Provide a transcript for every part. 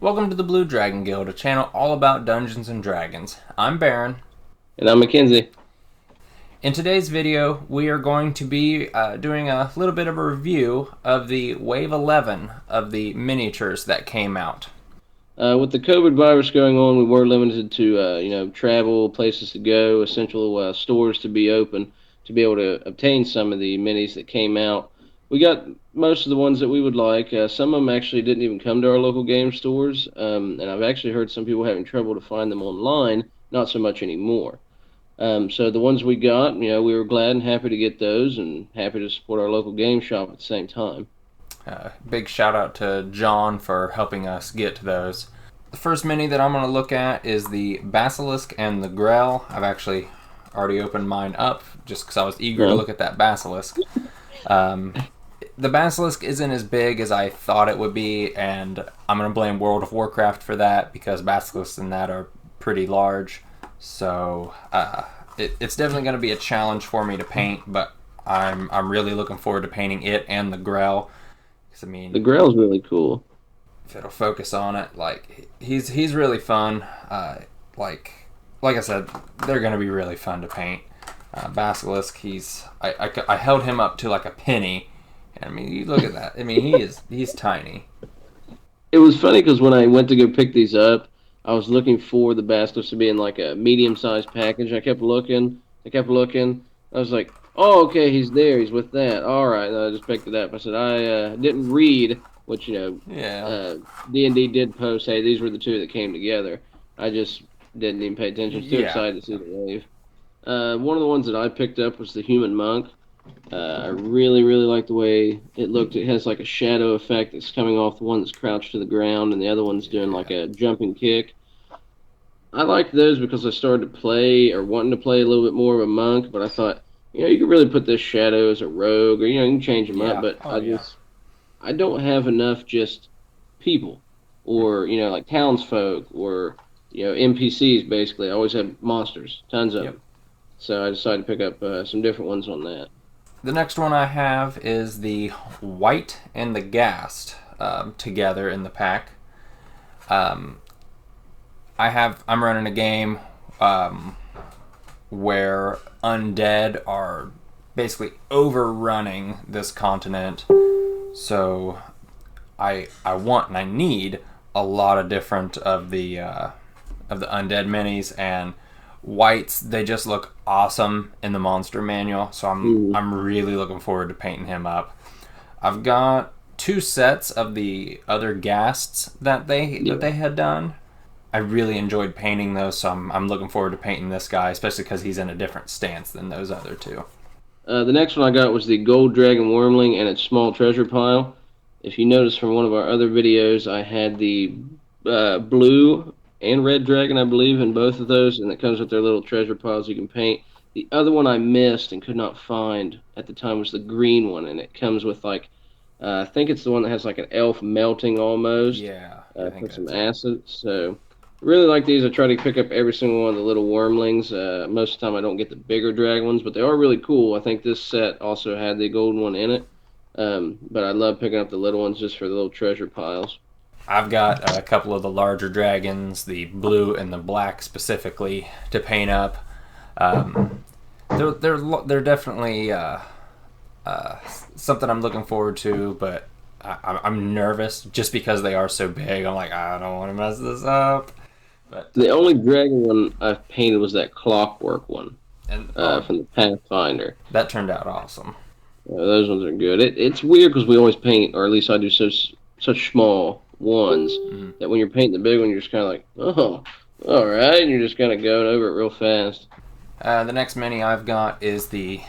Welcome to the Blue Dragon Guild, a channel all about Dungeons and Dragons. I'm Baron. And I'm Mackenzie. In today's video, we are going to be doing a little bit of a review of the Wave 11 of the miniatures that came out. With the COVID virus going on, we were limited to travel, places to go, essential stores to be open to be able to obtain some of the minis that came out. We got most of the ones that we would like. Some of them actually didn't even come to our local game stores, and I've actually heard some people having trouble to find them online. Not so much anymore. So the ones we got, we were glad and happy to get those, and happy to support our local game shop at the same time. Big shout out to John for helping us get to those. The first mini that I'm going to look at is the Basilisk and the Grell. I've actually already opened mine up just because I was eager to look at that Basilisk. The Basilisk isn't as big as I thought it would be, and I'm going to blame World of Warcraft for that because Basilisks in that are pretty large. So it's definitely going to be a challenge for me to paint, but I'm really looking forward to painting it and the Grell. I mean, the Grell's really cool. If it'll focus on it, like he's really fun. Like I said, they're gonna be really fun to paint. Basilisk, I held him up to like a penny, and I mean, you look at that. I mean, he's tiny. It was funny because when I went to go pick these up, I was looking for the Basilisk to be in like a medium-sized package. I kept looking. I was like, oh, okay, he's there. He's with that. All right, and I just picked it up. I said, I didn't read, which, D&D did post, hey, these were the two that came together. I just didn't even pay attention. I was too excited to see the wave. One of the ones that I picked up was the Human Monk. I really, really like the way it looked. It has like a shadow effect that's coming off the one that's crouched to the ground, and the other one's doing like a jumping kick. I liked those because I started to play or wanting to play a little bit more of a monk, but I thought, you could really put this shadow as a rogue, or you can change them up. But I don't have enough just people, or like townsfolk, or NPCs. Basically, I always have monsters, tons of them. So I decided to pick up some different ones on that. The next one I have is the White and the Ghast together in the pack. I'm running a game where undead are basically overrunning this continent. So I want and I need a lot of different of the undead minis, and Whites, they just look awesome in the monster manual, so I'm really looking forward to painting him up. I've got 2 sets of the other Ghasts that they had done. I really enjoyed painting those, so I'm looking forward to painting this guy, especially because he's in a different stance than those other 2. The next one I got was the Gold Dragon Wormling and its small treasure pile. If you notice from one of our other videos, I had the blue and red dragon, I believe, in both of those, and it comes with their little treasure piles you can paint. The other one I missed and could not find at the time was the green one, and it comes with like, I think it's the one that has like an elf melting almost. Yeah, for some acid. So really like these. I try to pick up every single one of the little wormlings. Most of the time I don't get the bigger dragon ones, but they are really cool. I think this set also had the golden one in it. But I love picking up the little ones just for the little treasure piles. I've got a couple of the larger dragons, the blue and the black specifically, to paint up. They're definitely something I'm looking forward to, but I'm nervous just because they are so big. I'm like, I don't want to mess this up. But the only dragon one I've painted was that clockwork one, from the Pathfinder. That turned out awesome. Those ones are good. It's weird because we always paint, or at least I do, such small ones that when you're painting the big one, you're just kind of like, oh, all right, and you're just kind of going over it real fast. The next mini I've got is the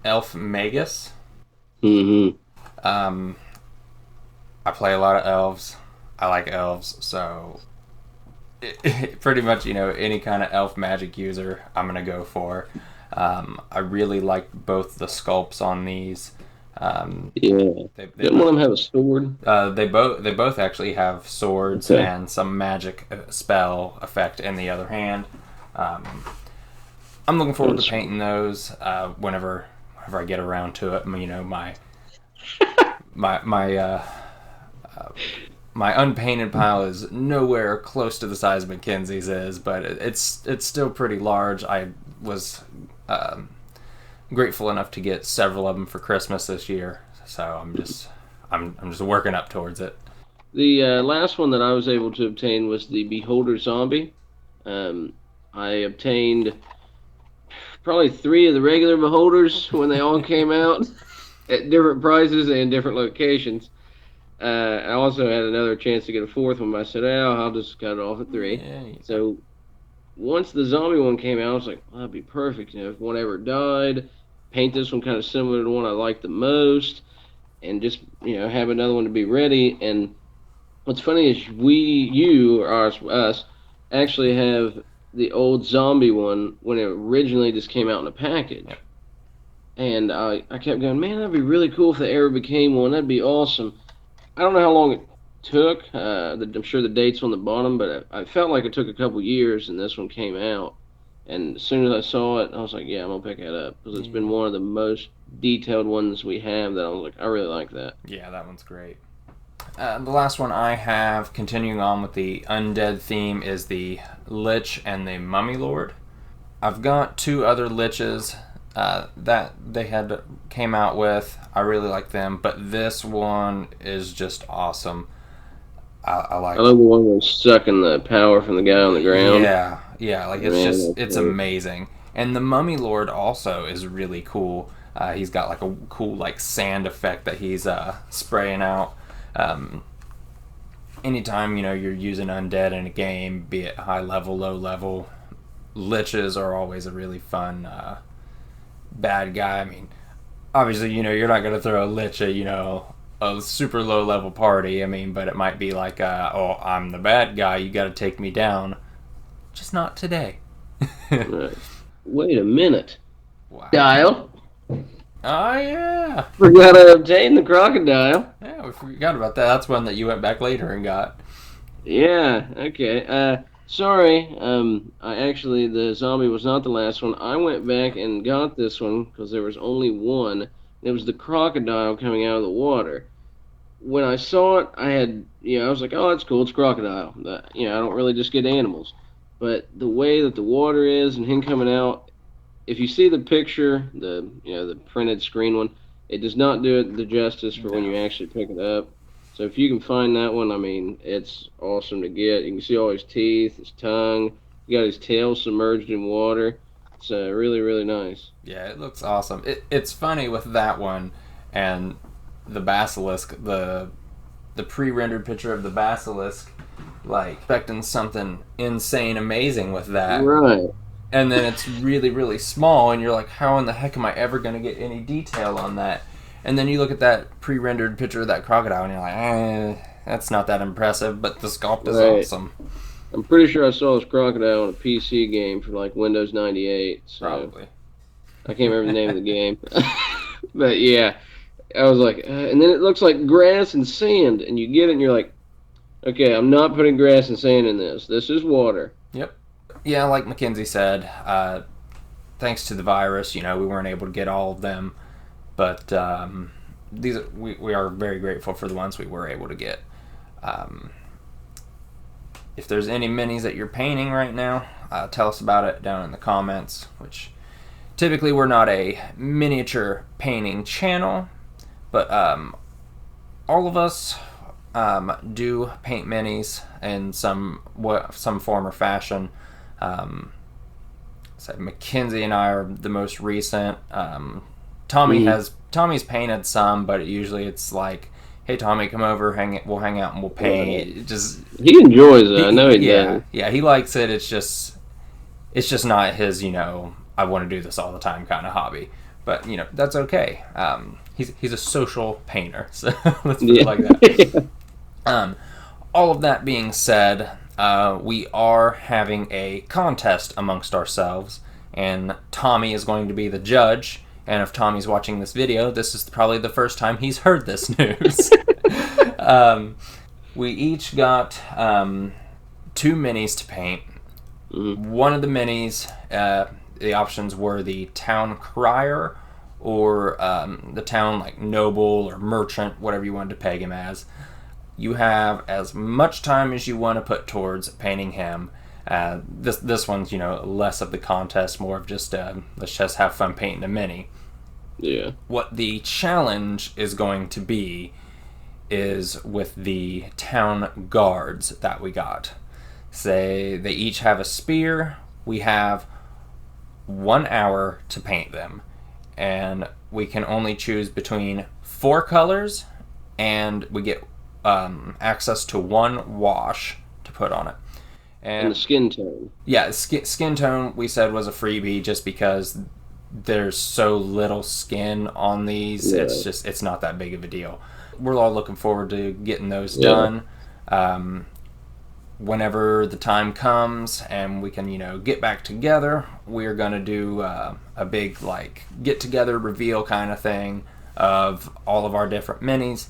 Elf Magus. I play a lot of elves. I like elves, so pretty much, any kind of elf magic user I'm going to go for. I really like both the sculpts on these. Didn't one of them have a sword? They both actually have swords and some magic spell effect in the other hand. I'm looking forward to painting those whenever I get around to it. My my unpainted pile is nowhere close to the size Mackenzie's is, but it's still pretty large. I was grateful enough to get several of them for Christmas this year, so I'm just working up towards it. The last one that I was able to obtain was the Beholder Zombie. I obtained probably 3 of the regular Beholders when they all came out at different prices and different locations. I also had another chance to get a 4th one, but I said, oh, I'll just cut it off at 3. Yeah. So once the zombie one came out, I was like, well, that'd be perfect. If one ever died, paint this one kind of similar to the one I like the most, and just, have another one to be ready. And what's funny is us, actually have the old zombie one when it originally just came out in a package. Yep. And I kept going, man, that'd be really cool if they ever became one. That'd be awesome. I don't know how long it took. I'm sure the date's on the bottom, but I felt like it took a couple years, and this one came out. And as soon as I saw it, I was like, yeah, I'm going to pick that up. Because it's been one of the most detailed ones we have that I was like, I really like that. Yeah, that one's great. The last one I have, continuing on with the undead theme, is the Lich and the Mummy Lord. I've got 2 other Liches that they came out with. I really like them, but this one is just awesome. I like. I love the one that's sucking the power from the guy on the ground. Yeah, like it's amazing. And the Mummy Lord also is really cool. He's got like a cool like sand effect that he's spraying out. Anytime you're using undead in a game, be it high level, low level, liches are always a really fun bad guy. I mean, obviously you're not going to throw a lich at a super low level party. I mean, but it might be like oh, I'm the bad guy, you got to take me down. Just not today. Right. Wait a minute. Wow. Dial. Oh, yeah. Forgot to obtain the crocodile. Yeah, we forgot about that. That's one that you went back later and got. Yeah, okay. Sorry. The zombie was not the last one. I went back and got this one because there was only one. It was the crocodile coming out of the water. When I saw it, I was like, oh, that's cool. It's crocodile. I don't really just get animals. But the way that the water is and him coming out, if you see the picture, the printed screen one, it does not do it the justice for when you actually pick it up. So if you can find that one, I mean, it's awesome to get. You can see all his teeth, his tongue. He got his tail submerged in water. It's really, really nice. Yeah, it looks awesome. It's funny with that one and the basilisk, the pre-rendered picture of the basilisk, like expecting something insane, amazing with that. Right. And then it's really, really small, and you're like, how in the heck am I ever going to get any detail on that? And then you look at that pre-rendered picture of that crocodile, and you're like, that's not that impressive, but the sculpt is awesome. I'm pretty sure I saw this crocodile in a PC game for like Windows 98. So probably. I can't remember the name of the game. But yeah, I was like, and then it looks like grass and sand, and you get it, and you're like, okay, I'm not putting grass and sand in this. This is water. Yep. Yeah, like Mackenzie said, thanks to the virus, we weren't able to get all of them, but we are very grateful for the ones we were able to get. If there's any minis that you're painting right now, tell us about it down in the comments, which typically we're not a miniature painting channel, but all of us do paint minis in some form or fashion. So Mackenzie and I are the most recent. Tommy's painted some, but usually it's like, hey Tommy, come over, we'll hang out and we'll paint. He enjoys it. I know he does. Yeah, he likes it. It's just not his, I want to do this all the time kind of hobby. But that's okay. He's a social painter, so let's put it like that. All of that being said, we are having a contest amongst ourselves, and Tommy is going to be the judge. And if Tommy's watching this video, this is probably the first time he's heard this news. We each got 2 minis to paint. One of the minis, the options were the town crier or the town like noble or merchant, whatever you wanted to peg him as. You have as much time as you want to put towards painting him. This one's less of the contest, more of just let's just have fun painting a mini. Yeah. What the challenge is going to be is with the town guards that we got. Say they each have a spear. We have 1 hour to paint them, and we can only choose between 4 colors, and we get access to 1 wash to put on it. And the skin tone. Yeah, skin tone we said was a freebie just because there's so little skin on these. Yeah. It's not that big of a deal. We're all looking forward to getting those done. Whenever the time comes and we can get back together, we're gonna do a big get together reveal kind of thing of all of our different minis.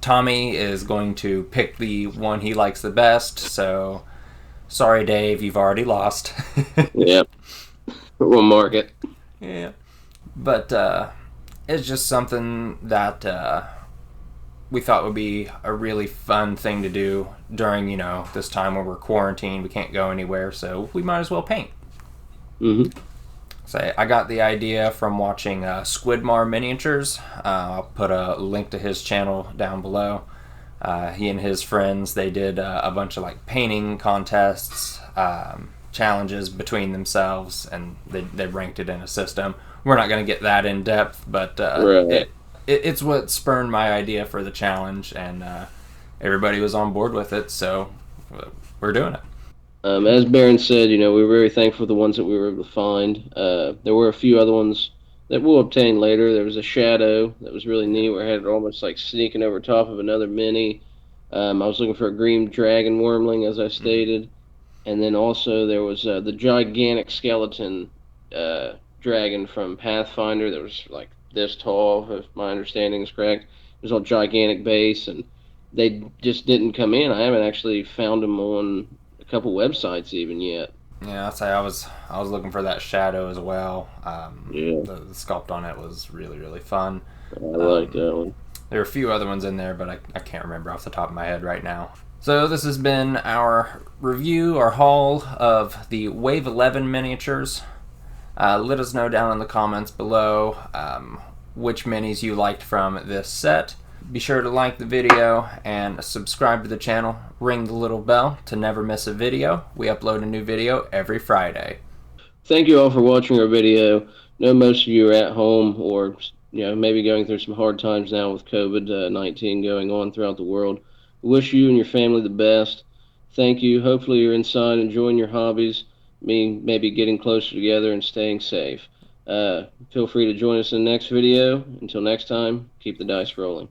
Tommy is going to pick the one he likes the best, so sorry Dave, you've already lost. Yep. We'll mark it. Yeah, but it's just something that we thought would be a really fun thing to do during this time where we're quarantined. We can't go anywhere, so we might as well paint. Mm-hmm. So I got the idea from watching Squidmar Miniatures. I'll put a link to his channel down below. He and his friends, they did a bunch of painting contests, challenges between themselves, and they ranked it in a system. We're not going to get that in depth, but Right. it's what spurred my idea for the challenge, and everybody was on board with it, so we're doing it. As Baron said, we were very thankful for the ones that we were able to find. There were a few other ones that we'll obtain later. There was a shadow that was really neat where it had it almost sneaking over top of another mini. I was looking for a green dragon wormling, as I stated. And then also there was the gigantic skeleton dragon from Pathfinder that was this tall, if my understanding is correct. It was all gigantic base, and they just didn't come in. I haven't actually found them on a couple websites even yet. Yeah, I'd say I was looking for that shadow as well. Yeah, The sculpt on it was really, really fun. I like that one. There are a few other ones in there, but I can't remember off the top of my head right now. So this has been our review, our haul of the Wave 11 miniatures. Let us know down in the comments below which minis you liked from this set. Be sure to like the video and subscribe to the channel. Ring the little bell to never miss a video. We upload a new video every Friday. Thank you all for watching our video. I know most of you are at home or maybe going through some hard times now with COVID-19 going on throughout the world. We wish you and your family the best. Thank you. Hopefully you're inside enjoying your hobbies, maybe getting closer together and staying safe. Feel free to join us in the next video. Until next time, keep the dice rolling.